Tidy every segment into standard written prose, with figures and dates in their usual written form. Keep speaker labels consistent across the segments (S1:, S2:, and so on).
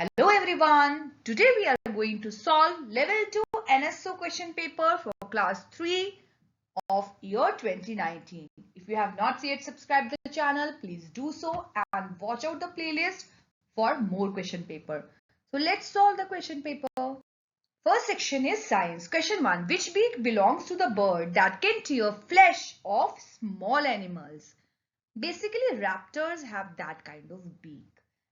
S1: Hello everyone, today we are going to solve level 2 NSO question paper for class 3 of year 2019. If you have not yet subscribed the channel, please do so and watch out the playlist for more question paper. So let's solve the question paper. First section is science. Question 1. Which beak belongs to the bird that can tear flesh of small animals? Basically, raptors have that kind of beak.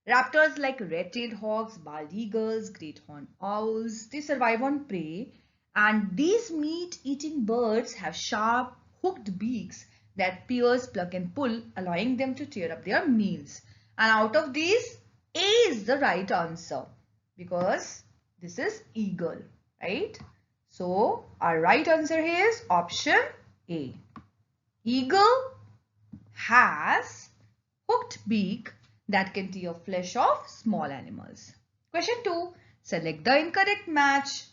S1: Raptors like red-tailed hawks, bald eagles, great horned owls, they survive on prey, and these meat-eating birds have sharp, hooked beaks that pierce, pluck and pull, allowing them to tear up their meals. And out of these, A is the right answer because this is eagle, right? So our right answer here is option A. Eagle has hooked beak that can tear flesh of small animals. Question 2. Select the incorrect match.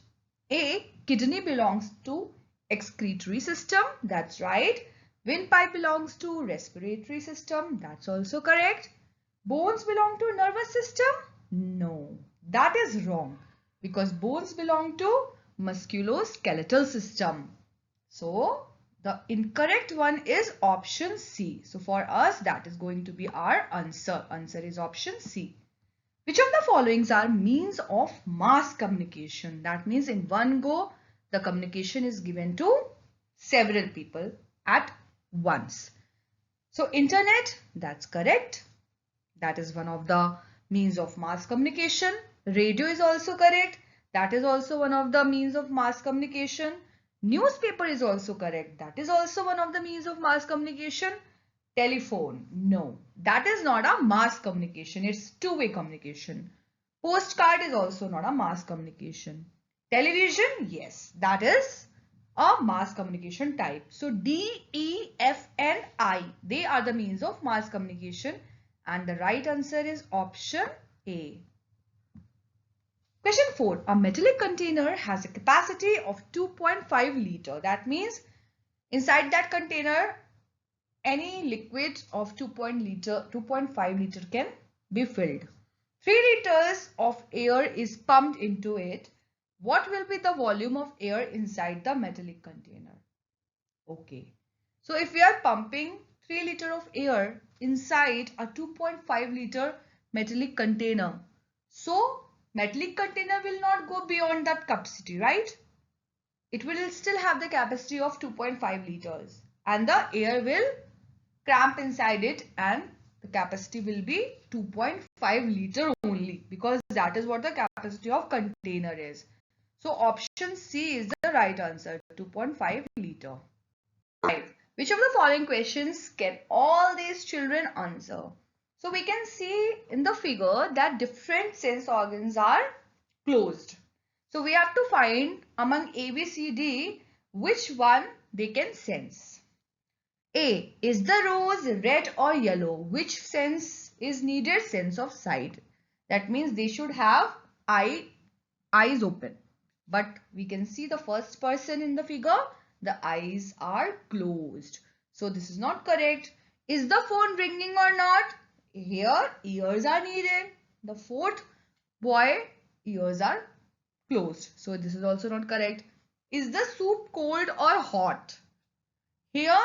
S1: A. Kidney belongs to excretory system. That's right. Windpipe belongs to respiratory system. That's also correct. Bones belong to nervous system. No, that is wrong because bones belong to musculoskeletal system. So the incorrect one is option C. So for us, that is going to be our answer. Answer is option C. Which of the followings are means of mass communication? That means in one go, the communication is given to several people at once. So internet, that's correct. That is one of the means of mass communication. Radio is also correct. That is also one of the means of mass communication. Newspaper is also correct. That is also one of the means of mass communication. Telephone, no, that is not a mass communication. It's two-way communication. Postcard is also not a mass communication. Television, yes, that is a mass communication type. So D, E, F and I, they are the means of mass communication. And the right answer is option A. Question 4. A metallic container has a capacity of 2.5 liter. That means inside that container, any liquid of 2.5 liter can be filled. 3 liters of air is pumped into it. What will be the volume of air inside the metallic container? Okay. So if we are pumping 3 liter of air inside a 2.5 liter metallic container, so metallic container will not go beyond that capacity, right? It will still have the capacity of 2.5 liters and the air will cramp inside it and the capacity will be 2.5 liter only because that is what the capacity of container is. So option C is the right answer, 2.5 liter. 5. Which of the following questions can all these children answer? So we can see in the figure that different sense organs are closed. So we have to find among A, B, C, D which one they can sense. A. Is the rose red or yellow? Which sense is needed? Sense of sight. That means they should have eyes open. But we can see the first person in the figure, the eyes are closed. So this is not correct. Is the phone ringing or not? Here ears are needed. The fourth boy, ears are closed. So this is also not correct. Is the soup cold or hot? Here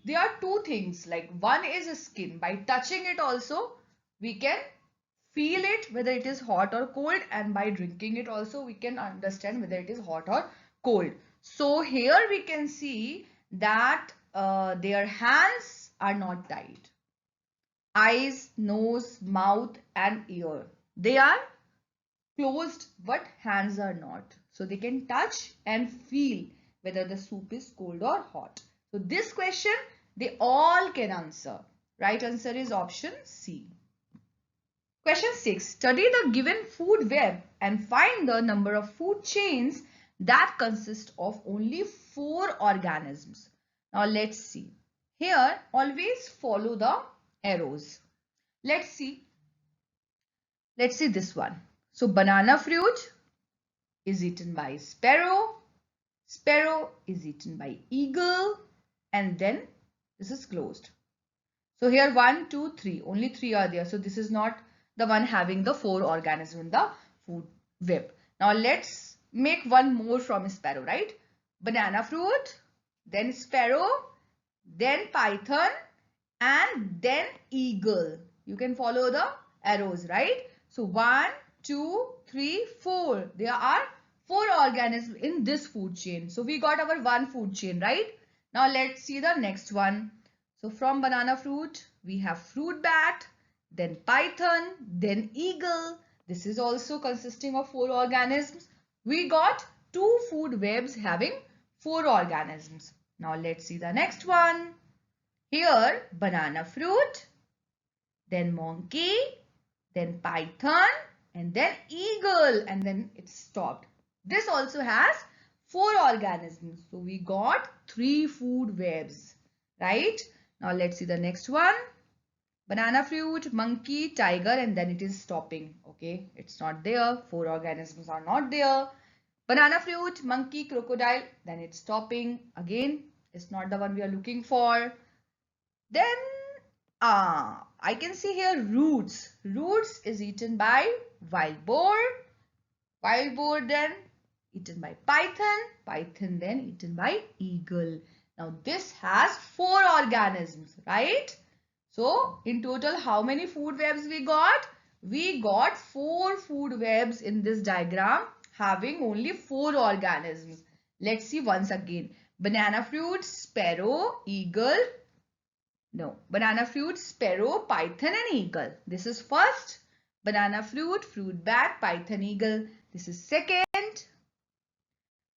S1: there are two things, like one is skin. By touching it also we can feel it whether it is hot or cold, and by drinking it also we can understand whether it is hot or cold. So here we can see that their hands are not tied. Eyes, nose, mouth and ear, they are closed but hands are not. So they can touch and feel whether the soup is cold or hot. So this question they all can answer. Right answer is option C. Question 6. Study the given food web and find the number of food chains that consist of only 4 organisms. Now let's see. Here always follow the arrows. Let's see this one. So banana fruit is eaten by sparrow. Sparrow is eaten by eagle, and then this is closed. So here 1, 2, 3, only 3 are there. So this is not the one having the 4 organisms in the food web. Now let's make one more from sparrow, right? Banana fruit, then sparrow, then python, and then eagle. You can follow the arrows, right? So 1, 2, 3, 4. There are 4 organisms in this food chain. So we got our one food chain, right? Now let's see the next one. So from banana fruit, we have fruit bat, then python, then eagle. This is also consisting of 4 organisms. We got 2 food webs having 4 organisms. Now let's see the next one. Here, banana fruit, then monkey, then python, and then eagle, and then it stopped. This also has 4 organisms. So we got 3 food webs, right? Now let's see the next one. Banana fruit, monkey, tiger, and then it is stopping. Okay, it's not there. 4 organisms are not there. Banana fruit, monkey, crocodile, then it's stopping. Again, it's not the one we are looking for. Then I can see here roots. Roots is eaten by wild boar. Wild boar then eaten by python. Python then eaten by eagle. Now this has 4 organisms, right? So in total, how many food webs we got? We got 4 food webs in this diagram having only 4 organisms. Let's see once again. Banana fruit, sparrow, eagle. No, banana fruit, sparrow, python and eagle. This is first. Banana fruit, fruit bat, python, eagle. This is second.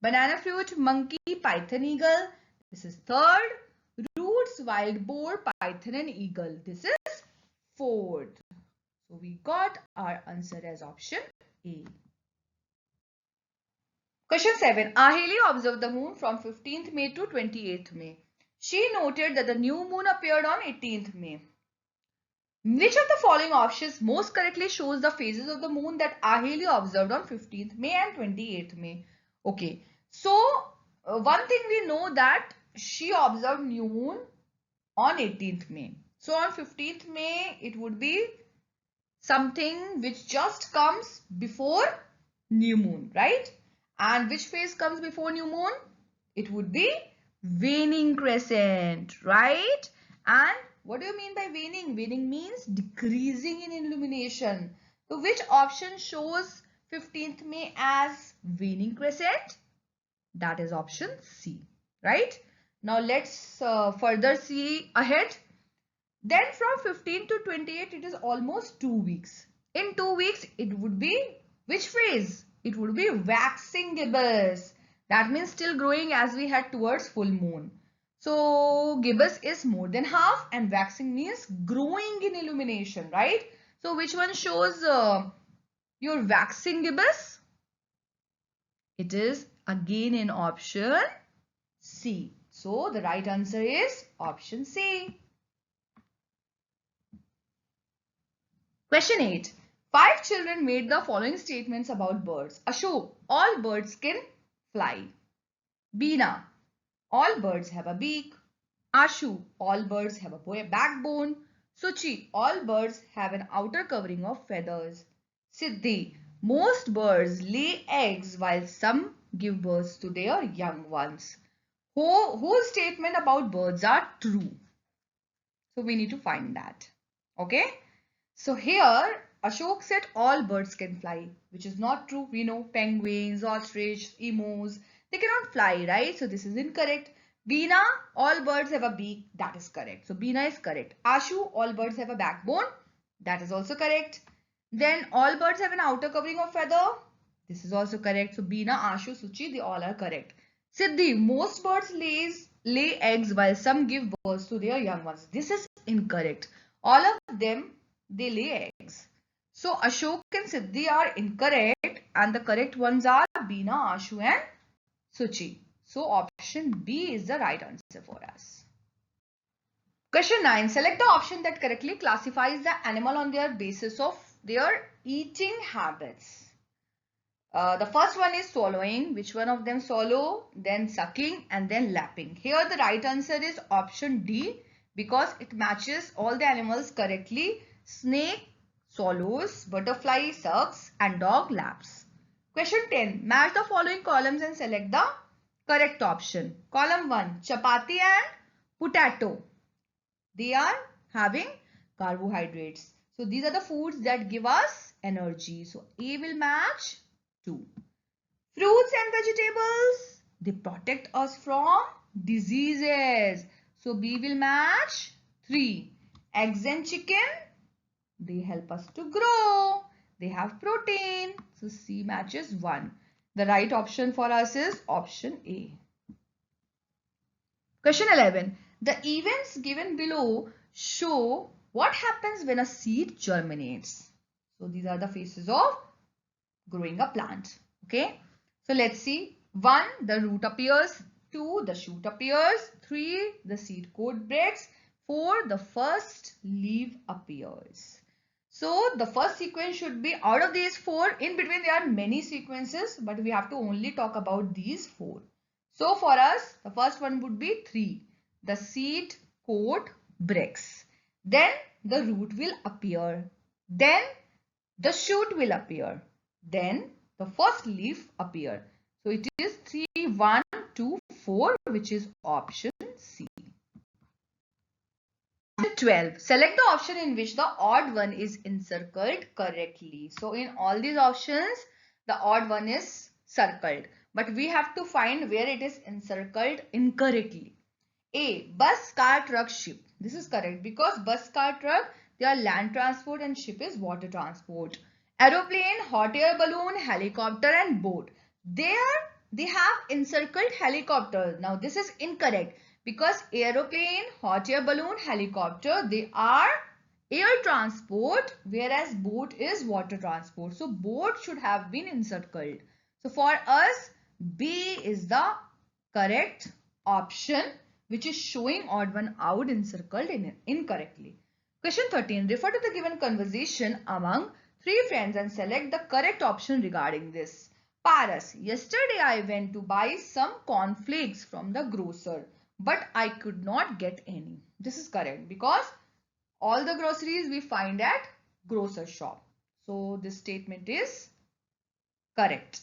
S1: Banana fruit, monkey, python, eagle. This is third. Roots, wild boar, python and eagle. This is fourth. So we got our answer as option A. Question 7. Aheli observed the moon from 15th May to 28th May. She noted that the new moon appeared on 18th May. Which of the following options most correctly shows the phases of the moon that Aheli observed on 15th May and 28th May? Okay, so one thing we know that she observed new moon on 18th May. So on 15th May, it would be something which just comes before new moon, right? And which phase comes before new moon? It would be waning crescent, right? And what do you mean by waning? Waning means decreasing in illumination. So which option shows 15th May as waning crescent? That is option C, right? Now let's further see ahead. Then from 15 to 28, it is almost 2 weeks. In 2 weeks, it would be which phase? It would be waxing gibbous. That means still growing as we head towards full moon. So gibbous is more than half and waxing means growing in illumination, right? So which one shows your waxing gibbous? It is again in option C. So the right answer is option C. Question 8. 5 children made the following statements about birds. Ashok, all birds can fly. Beena, all birds have a beak. Ashu, all birds have a backbone. Suchi, all birds have an outer covering of feathers. Siddhi, most birds lay eggs while some give birth to their young ones. Whole statement about birds are true. So we need to find that. Okay. So here Ashok said all birds can fly, which is not true. We know penguins, ostrich, emus, they cannot fly, right? So this is incorrect. Beena, all birds have a beak. That is correct. So Beena is correct. Ashu, all birds have a backbone. That is also correct. Then all birds have an outer covering of feather. This is also correct. So Beena, Ashu, Suchi, they all are correct. Siddhi, most birds lay eggs while some give birth to their young ones. This is incorrect. All of them, they lay eggs. So Ashok and Siddhi are incorrect and the correct ones are Beena, Ashu and Suchi. So option B is the right answer for us. Question 9. Select the option that correctly classifies the animal on their basis of their eating habits. The first one is swallowing. Which one of them swallow? Then sucking and then lapping. Here the right answer is option D because it matches all the animals correctly. Snake swallows, butterfly sucks, and dog laps. Question 10. Match the following columns and select the correct option. Column 1. Chapati and potato. They are having carbohydrates. So these are the foods that give us energy. So A will match 2. Fruits and vegetables, they protect us from diseases. So B will match 3. Eggs and chicken, they help us to grow. They have protein. So C matches 1. The right option for us is option A. Question 11. The events given below show what happens when a seed germinates. So these are the phases of growing a plant. Okay. So let's see. 1. The root appears. 2. The shoot appears. 3. The seed coat breaks. 4. The first leaf appears. So the first sequence should be out of these 4. In between there are many sequences, but we have to only talk about these 4. So for us, the first one would be 3. The seed coat breaks. Then the root will appear. Then the shoot will appear. Then the first leaf appear. So it is 3, 1, 2, 4, which is option C. 12. Select the option in which the odd one is encircled correctly. So in all these options, the odd one is circled. But we have to find where it is encircled incorrectly. A. Bus, car, truck, ship. This is correct because bus, car, truck, they are land transport and ship is water transport. Aeroplane, hot air balloon, helicopter and boat. They have encircled helicopter. Now this is incorrect because aeroplane, hot air balloon, helicopter, they are air transport, whereas boat is water transport. So boat should have been encircled. So for us, B is the correct option, which is showing odd one out encircled incorrectly. Question 13. Refer to the given conversation among 3 friends and select the correct option regarding this. Paras. Yesterday I went to buy some cornflakes from the grocer, but I could not get any. This is correct because all the groceries we find at grocer shop. So this statement is correct.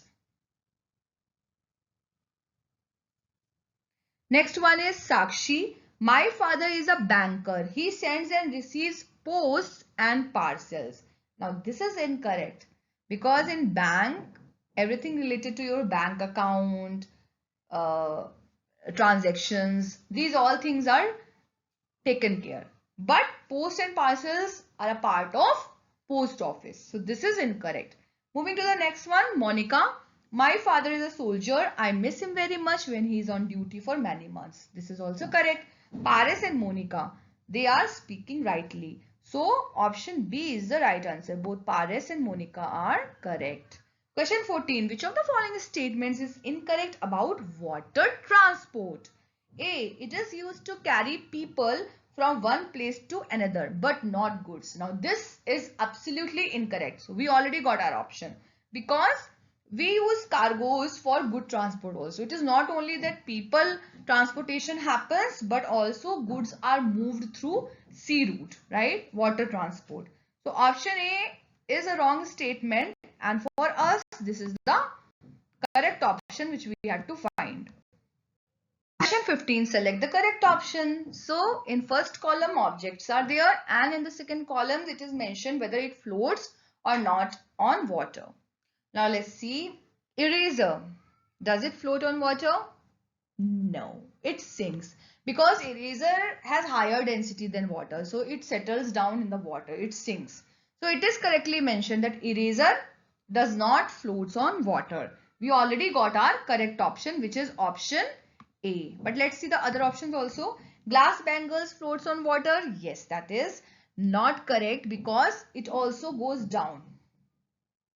S1: Next one is Sakshi. My father is a banker. He sends and receives posts and parcels. Now this is incorrect because in bank, everything related to your bank account, transactions, these all things are taken care. But post and parcels are a part of post office. So this is incorrect. Moving to the next one, Monica. My father is a soldier. I miss him very much when he is on duty for many months. This is also correct. Paris and Monica, they are speaking rightly. So option B is the right answer. Both Paris and Monica are correct. Question 14. Which of the following statements is incorrect about water transport? A. It is used to carry people from one place to another, but not goods. Now this is absolutely incorrect. So we already got our option because we use cargoes for good transport also. It is not only that people transportation happens, but also goods are moved through sea route, right? Water transport. So option A is a wrong statement, and for us this is the correct option which we had to find. Question 15. Select the correct option. So in first column objects are there, and in the second column it is mentioned whether it floats or not on water. Now let's see. Eraser. Does it float on water? No, it sinks because eraser has higher density than water. So it settles down in the water. It sinks. So it is correctly mentioned that eraser does not float on water. We already got our correct option, which is option A. But let's see the other options also. Glass bangles floats on water. Yes, that is not correct because it also goes down.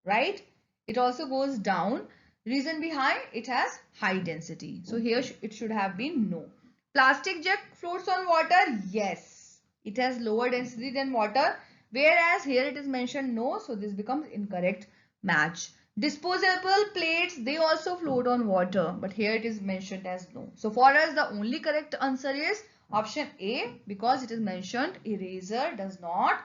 S1: Right? It also goes down. Reason behind it has high density. So here it should have been no. Plastic jug floats on water. Yes. It has lower density than water. Whereas here it is mentioned no. So this becomes incorrect match. Disposable plates, they also float on water. But here it is mentioned as no. So for us the only correct answer is option A because it is mentioned eraser does not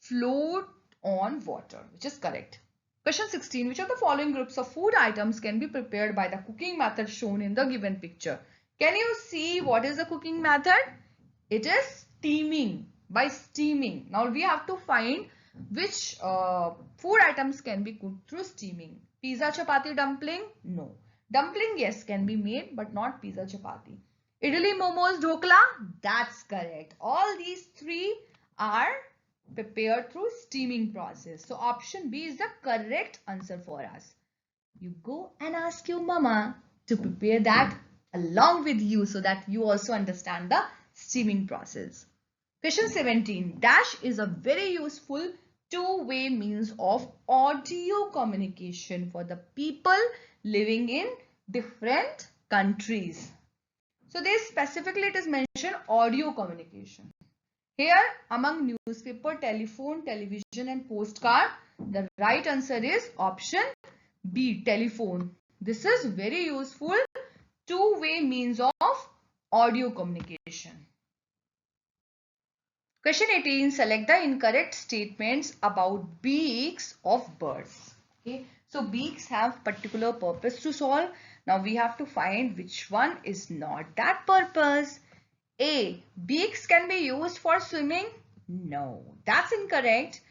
S1: float on water, which is correct. Question 16. Which of the following groups of food items can be prepared by the cooking method shown in the given picture? Can you see what is the cooking method? It is steaming, by steaming. Now we have to find which food items can be cooked through steaming. Pizza, chapati, dumpling? No. Dumpling, yes, can be made, but not pizza, chapati. Idli, momos, dhokla? That's correct. All these three are prepared through steaming process. So option B is the correct answer for us. You go and ask your mama to prepare that along with you so that you also understand the steaming process. Question 17. Dash is a very useful two-way means of audio communication for the people living in different countries. So there specifically it is mentioned audio communication. Here among newspaper, telephone, television and postcard, the right answer is option B, telephone. This is very useful two-way means of audio communication. Question 18. Select the incorrect statements about beaks of birds. Okay. So beaks have particular purpose to solve. Now we have to find which one is not that purpose. A. Beaks can be used for swimming? No, that's incorrect.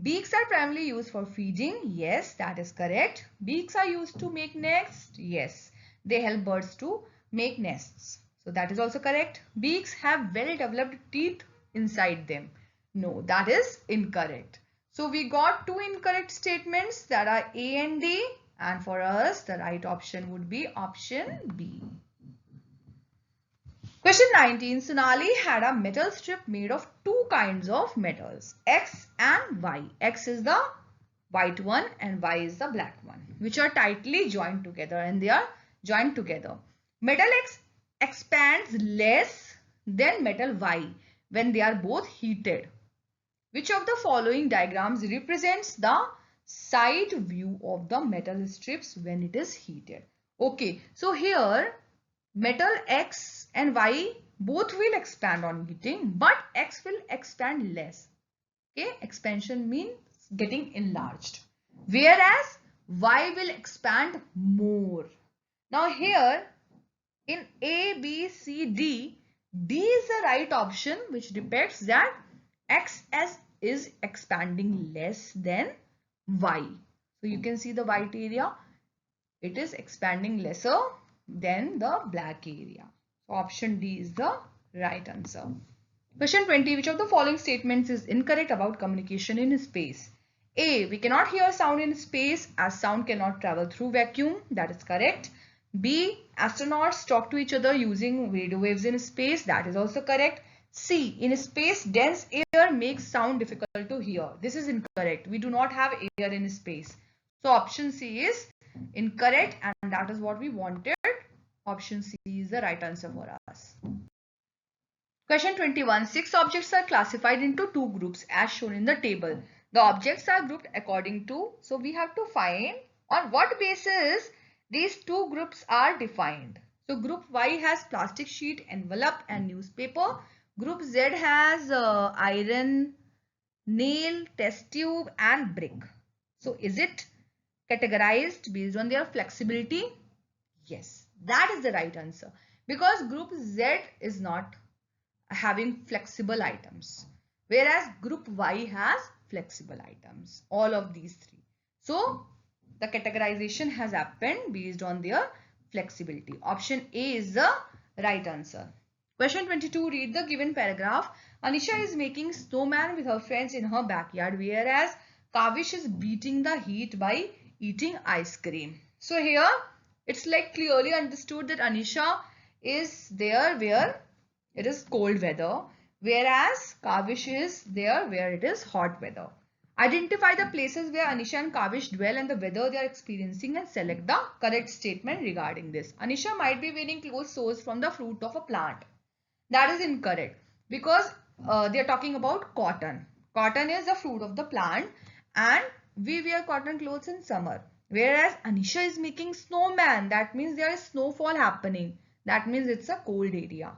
S1: Beaks are primarily used for feeding. Yes, that is correct. Beaks are used to make nests. Yes, they help birds to make nests. So that is also correct. Beaks have well-developed teeth inside them. No, that is incorrect. So we got two incorrect statements that are A and D, and for us the right option would be option B. Question 19. Sonali had a metal strip made of two kinds of metals, X and Y. X is the white one and Y is the black one, which are tightly joined together, and they are joined together. Metal X expands less than metal Y when they are both heated. Which of the following diagrams represents the side view of the metal strips when it is heated? Okay, so here metal X and Y both will expand on heating, but X will expand less. Okay, expansion means getting enlarged, whereas Y will expand more. Now here in A, B, C, D, D is the right option, which depicts that X is expanding less than Y. So you can see the white area, it is expanding lesser than the black area. So option D is the right answer. Question 20. Which of the following statements is incorrect about communication in space? A. We cannot hear sound in space as sound cannot travel through vacuum. That is correct. B. Astronauts talk to each other using radio waves in space. That is also correct. C. In space, dense air makes sound difficult to hear. This is incorrect. We do not have air in space. So option C is incorrect, and that is what we wanted. Option C is the right answer for us. Question 21. 6 objects are classified into two groups as shown in the table. The objects are grouped according to, so we have to find on what basis these two groups are defined. So group Y has plastic sheet, envelope and newspaper. Group Z has iron, nail, test tube and brick. So is it categorized based on their flexibility? Yes, that is the right answer, because group Z is not having flexible items, whereas group Y has flexible items, all of these three. So the categorization has happened based on their flexibility. Option A is the right answer. Question 22. Read the given paragraph. Anisha is making snowman with her friends in her backyard, whereas Kavish is beating the heat by eating ice cream. So here it's like clearly understood that Anisha is there where it is cold weather, whereas Kavish is there where it is hot weather. Identify the places where Anisha and Kavish dwell and the weather they are experiencing and select the correct statement regarding this. Anisha might be wearing clothes sourced from the fruit of a plant. That is incorrect, because they are talking about cotton. Cotton is the fruit of the plant and we wear cotton clothes in summer. Whereas Anisha is making snowman. That means there is snowfall happening. That means it's a cold area.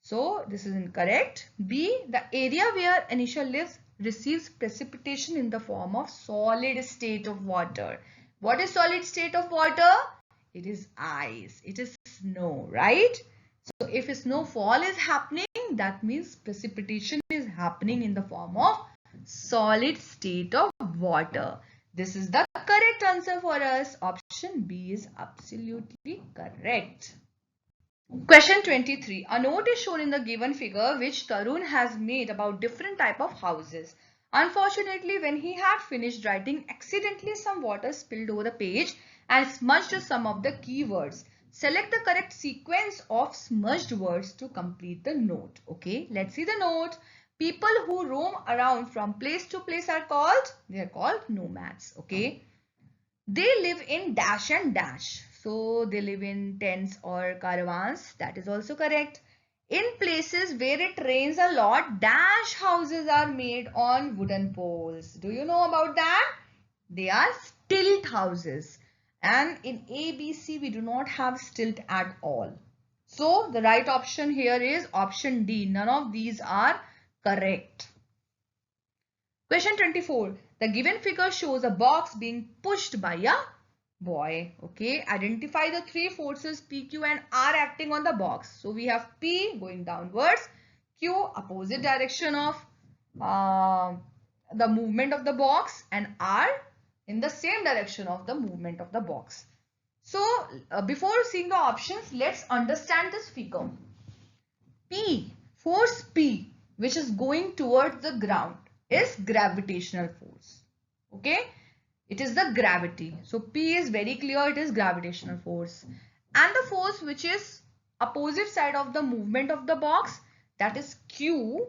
S1: So this is incorrect. B. The area where Anisha lives receives precipitation in the form of solid state of water. What is solid state of water? It is ice. It is snow, right? So if snowfall is happening, that means precipitation is happening in the form of solid state of water. This is the correct answer for us. Option B is absolutely correct. Question 23. A note is shown in the given figure which Tarun has made about different type of houses. Unfortunately, when he had finished writing, accidentally some water spilled over the page and smudged some of the keywords. Select the correct sequence of smudged words to complete the note. Okay, let's see the note. People who roam around from place to place are called? They are called nomads. Okay. They live in dash and dash. So they live in tents or caravans. That is also correct. In places where it rains a lot, dash houses are made on wooden poles. Do you know about that? They are stilt houses. And in ABC, we do not have stilt at all. So the right option here is option D. None of these are correct. Question 24. The given figure shows a box being pushed by a boy. Okay. Identify the three forces P, Q and R acting on the box. So we have P going downwards, Q opposite direction of the movement of the box, and R in the same direction of the movement of the box. So before seeing the options, let's understand this figure. P, force P, which is going towards the ground, is gravitational force. Okay, it is the gravity. So P is very clear, it is gravitational force. And the force which is opposite side of the movement of the box, that is Q.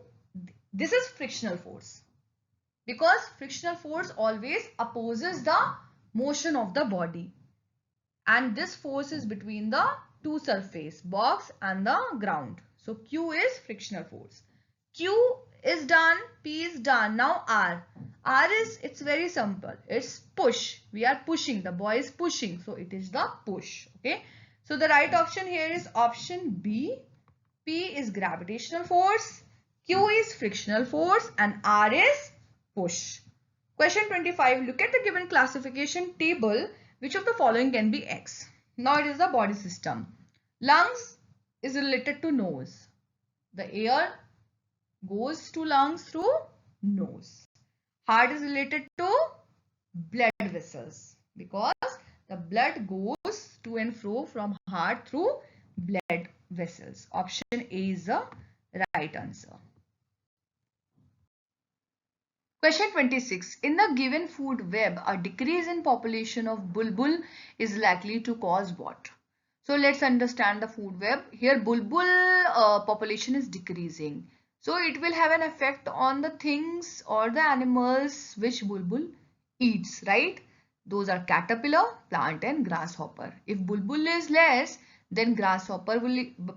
S1: This is frictional force, because frictional force always opposes the motion of the body, and this force is between the two surface, box and the ground. So Q is frictional force. Q is done, P is done. Now R. R is, it's very simple. It's push. We are pushing. The boy is pushing. So it is the push. Okay. So the right option here is option B. P is gravitational force, Q is frictional force, and R is push. Question 25. Look at the given classification table. Which of the following can be X? Now it is the body system. Lungs is related to nose. The air goes to lungs through nose. Heart is related to blood vessels, because the blood goes to and fro from heart through blood vessels. Option A is the right answer. Question 26. In the given food web, a decrease in population of bulbul is likely to cause what? So let's understand the food web. Here bulbul population is decreasing. So it will have an effect on the things or the animals which bulbul eats, right? Those are caterpillar, plant and grasshopper. If bulbul is less, then grasshopper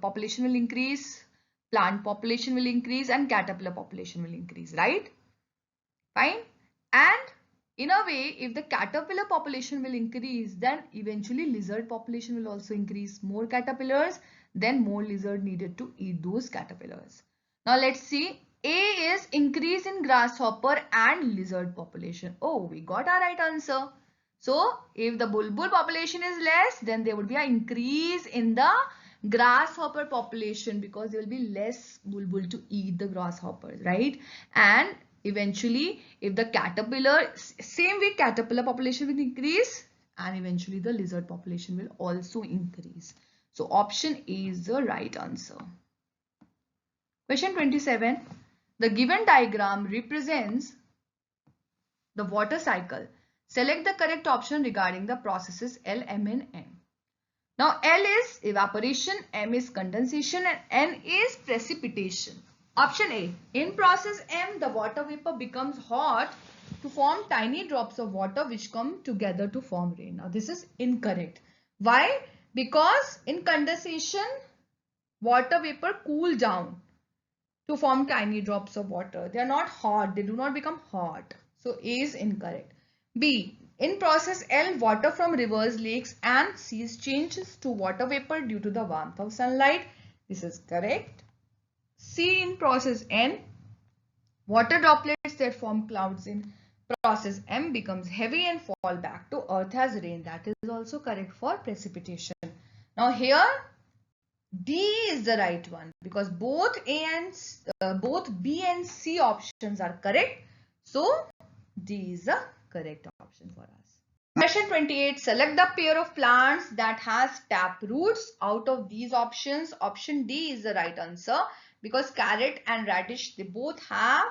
S1: population will increase, plant population will increase, and caterpillar population will increase, right? Fine. And in a way, if the caterpillar population will increase, then eventually lizard population will also increase. More caterpillars, then more lizard needed to eat those caterpillars. Now let's see. A is increase in grasshopper and lizard population. Oh, we got our right answer. So if the bulbul population is less, then there would be an increase in the grasshopper population, because there will be less bulbul to eat the grasshoppers, right? And eventually, if the caterpillar, same way caterpillar population will increase, and eventually the lizard population will also increase. So option A is the right answer. Question 27. The given diagram represents the water cycle. Select the correct option regarding the processes L, M and N. Now L is evaporation, M is condensation, and N is precipitation. Option A. In process M, the water vapor becomes hot to form tiny drops of water which come together to form rain. Now this is incorrect. Why? Because in condensation, water vapor cool down to form tiny drops of water. They are not hot. They do not become hot. So A is incorrect. B. In process L, water from rivers, lakes and seas changes to water vapor due to the warmth of sunlight. This is correct. C. In process N, water droplets that form clouds in process M becomes heavy and fall back to earth as rain. That is also correct for precipitation. Now here D is the right one because both B and C options are correct. So D is the correct option for us. Question 28. Select the pair of plants that has tap roots. Out of these options, option D is the right answer because carrot and radish, they both have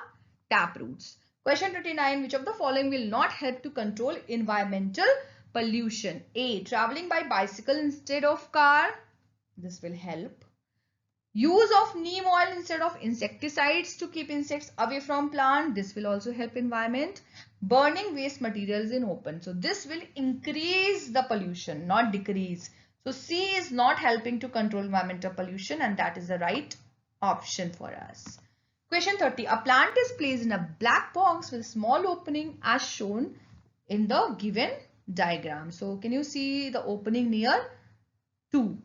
S1: tap roots. Question 29. Which of the following will not help to control environmental pollution? A. Traveling by bicycle instead of car. This will help. Use of neem oil instead of insecticides to keep insects away from plant. This will also help environment. Burning waste materials in open. So this will increase the pollution, not decrease. So C is not helping to control environmental pollution, and that is the right option for us. Question 30. A plant is placed in a black box with small opening as shown in the given diagram. So can you see the opening near 2?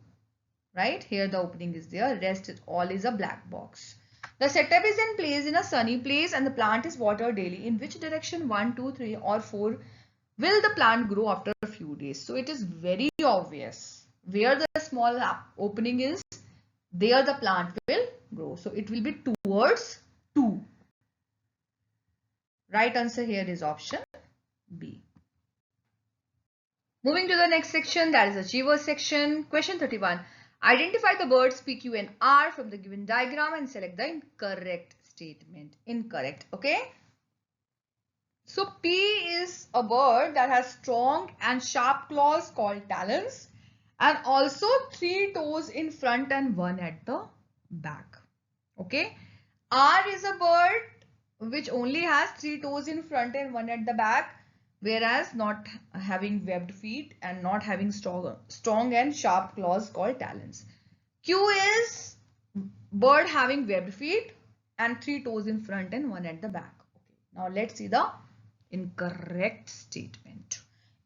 S1: Right here the opening is there, rest all is a black box. The setup is in place in a sunny place and the plant is watered daily. In which direction 1, 2, 3 or 4 will the plant grow after a few days? So it is very obvious. Where the small opening is, there the plant will grow. So it will be towards 2. Right answer here is option B. Moving to the next section, that is Achiever section. Question 31. Identify the birds P, Q and R from the given diagram and select the incorrect statement. Incorrect. Okay. So P is a bird that has strong and sharp claws called talons and also 3 toes in front and 1 at the back. Okay. R is a bird which only has 3 toes in front and 1 at the back, whereas not having webbed feet and not having strong and sharp claws called talons. Q is bird having webbed feet and 3 toes in front and 1 at the back. Okay. Now let's see the incorrect statement.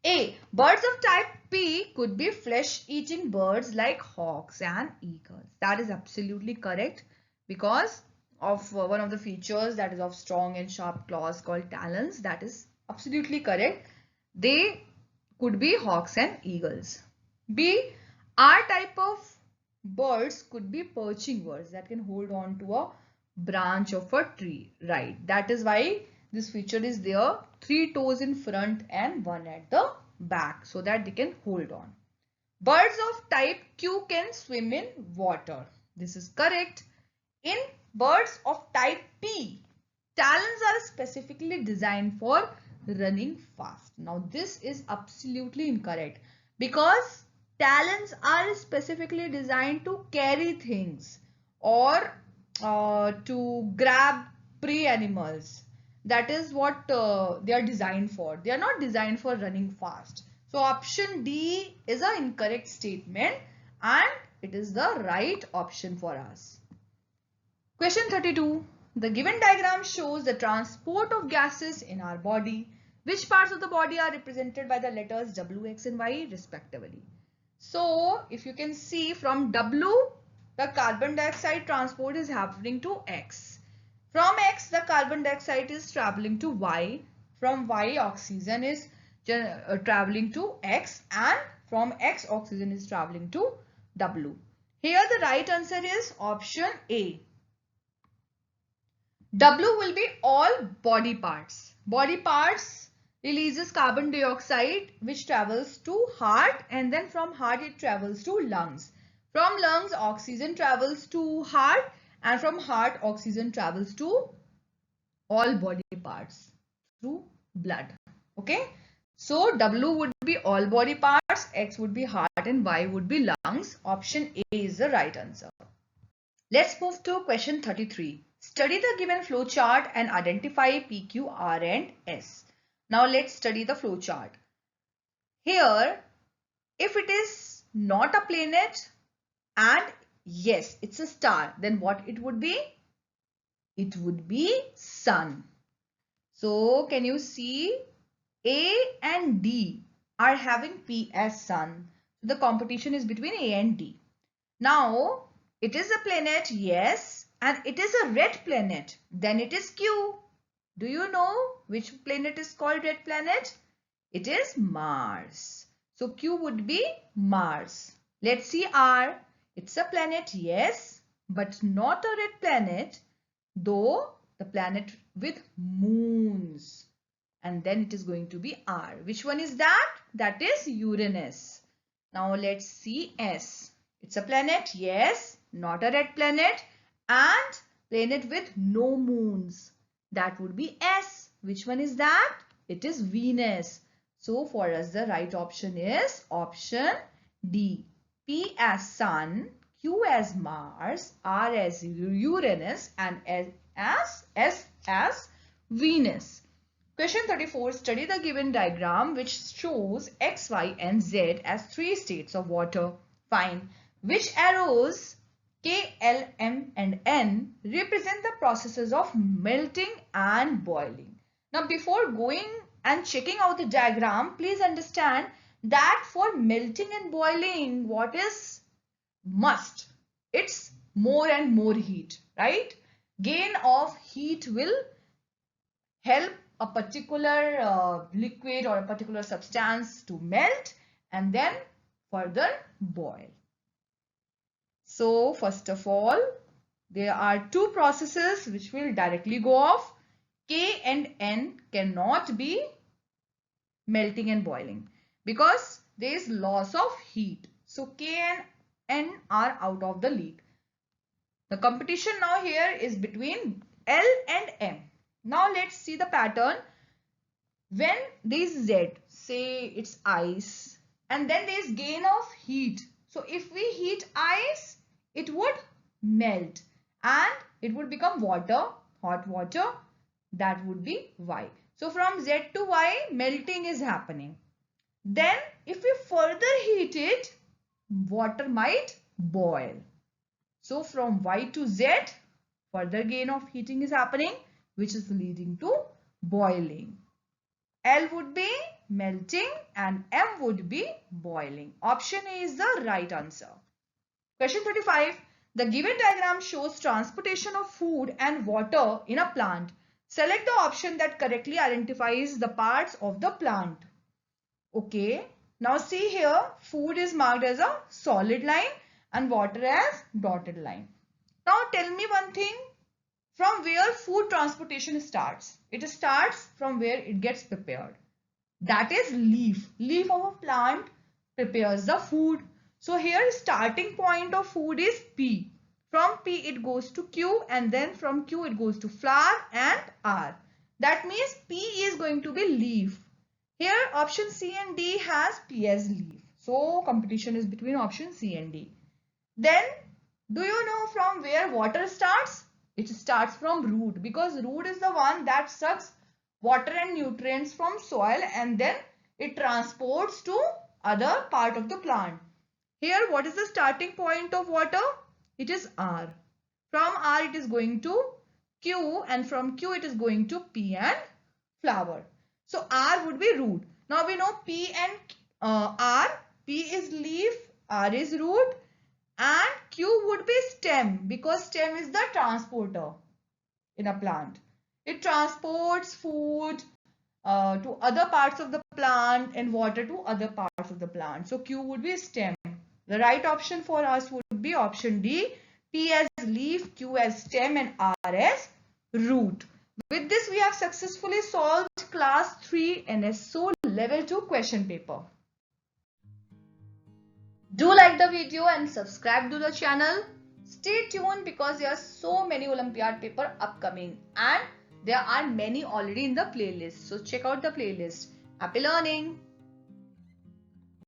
S1: A. Birds of type P could be flesh-eating birds like hawks and eagles. That is absolutely correct because of one of the features that is of strong and sharp claws called talons. That is absolutely correct. They could be hawks and eagles. B. R type of birds could be perching birds that can hold on to a branch of a tree. Right. That is why this feature is there. 3 toes in front and 1 at the back so that they can hold on. Birds of type Q can swim in water. This is correct. In birds of type P, talons are specifically designed for running fast. Now this is absolutely incorrect because talons are specifically designed to carry things or to grab prey animals. That is what they are designed for. They are not designed for running fast. So option D is an incorrect statement and it is the right option for us. Question 32. The given diagram shows the transport of gases in our body. Which parts of the body are represented by the letters W, X and Y respectively? So if you can see from W, the carbon dioxide transport is happening to X. From X, the carbon dioxide is traveling to Y. From Y, oxygen is traveling to X, and from X, oxygen is traveling to W. Here the right answer is option A. W will be all body parts. Body parts releases carbon dioxide which travels to heart, and then from heart it travels to lungs. From lungs, oxygen travels to heart, and from heart oxygen travels to all body parts through blood. Okay. So W would be all body parts, X would be heart and Y would be lungs. Option A is the right answer. Let's move to question 33. Study the given flow chart and identify P, Q, R and S. Now let's study the flow chart. Here, if it is not a planet and yes, it's a star, then what it would be? It would be sun. So can you see A and D are having P as sun. The competition is between A and D. Now it is a planet, yes, and it is a red planet, then it is Q. Do you know which planet is called red planet? It is Mars. So Q would be Mars. Let's see R. It's a planet, yes, but not a red planet, though the planet with moons. And then it is going to be R. Which one is that? That is Uranus. Now let's see S. It's a planet, yes, not a red planet, and planet with no moons. That would be S. Which one is that? It is Venus. So for us the right option is option D. P as Sun, Q as Mars, R as Uranus, and S as Venus. Question 34. Study the given diagram which shows X, Y and Z as three states of water. Find which arrows K, L, M and N represent the processes of melting and boiling. Now before going and checking out the diagram, please understand that for melting and boiling, what is must? It's more and more heat, right? Gain of heat will help a particular liquid or a particular substance to melt and then further boil. So first of all, there are two processes which will directly go off. K and N cannot be melting and boiling because there is loss of heat. So K and N are out of the league. The competition now here is between L and M. Now let's see the pattern. When there is Z, say it's ice, and then there is gain of heat. So if we heat ice, it would melt and it would become water, hot water. That would be Y. So from Z to Y, melting is happening. Then if we further heat it, water might boil. So from Y to Z, further gain of heating is happening, which is leading to boiling. L would be melting and M would be boiling. Option A is the right answer. Question 35. The given diagram shows transportation of food and water in a plant. Select the option that correctly identifies the parts of the plant. Okay. Now see here, food is marked as a solid line and water as dotted line. Now tell me one thing. From where food transportation starts? It starts from where it gets prepared. That is leaf. Leaf of a plant prepares the food. So here starting point of food is P. From P it goes to Q and then from Q it goes to flower and R. That means P is going to be leaf. Here option C and D has P as leaf. So competition is between option C and D. Then do you know from where water starts? It starts from root because root is the one that sucks water and nutrients from soil and then it transports to other part of the plant. Here what is the starting point of water? It is R. From R it is going to Q and from Q it is going to P and flower. So R would be root. Now we know P and R. P is leaf, R is root and Q would be stem because stem is the transporter in a plant. It transports food to other parts of the plant and water to other parts of the plant. So Q would be stem. The right option for us would be option D. P as leaf, Q as stem and R as root. With this we have successfully solved class 3 NSO level 2 question paper. Do like the video and subscribe to the channel. Stay tuned because there are so many Olympiad paper upcoming and there are many already in the playlist. So check out the playlist. Happy learning!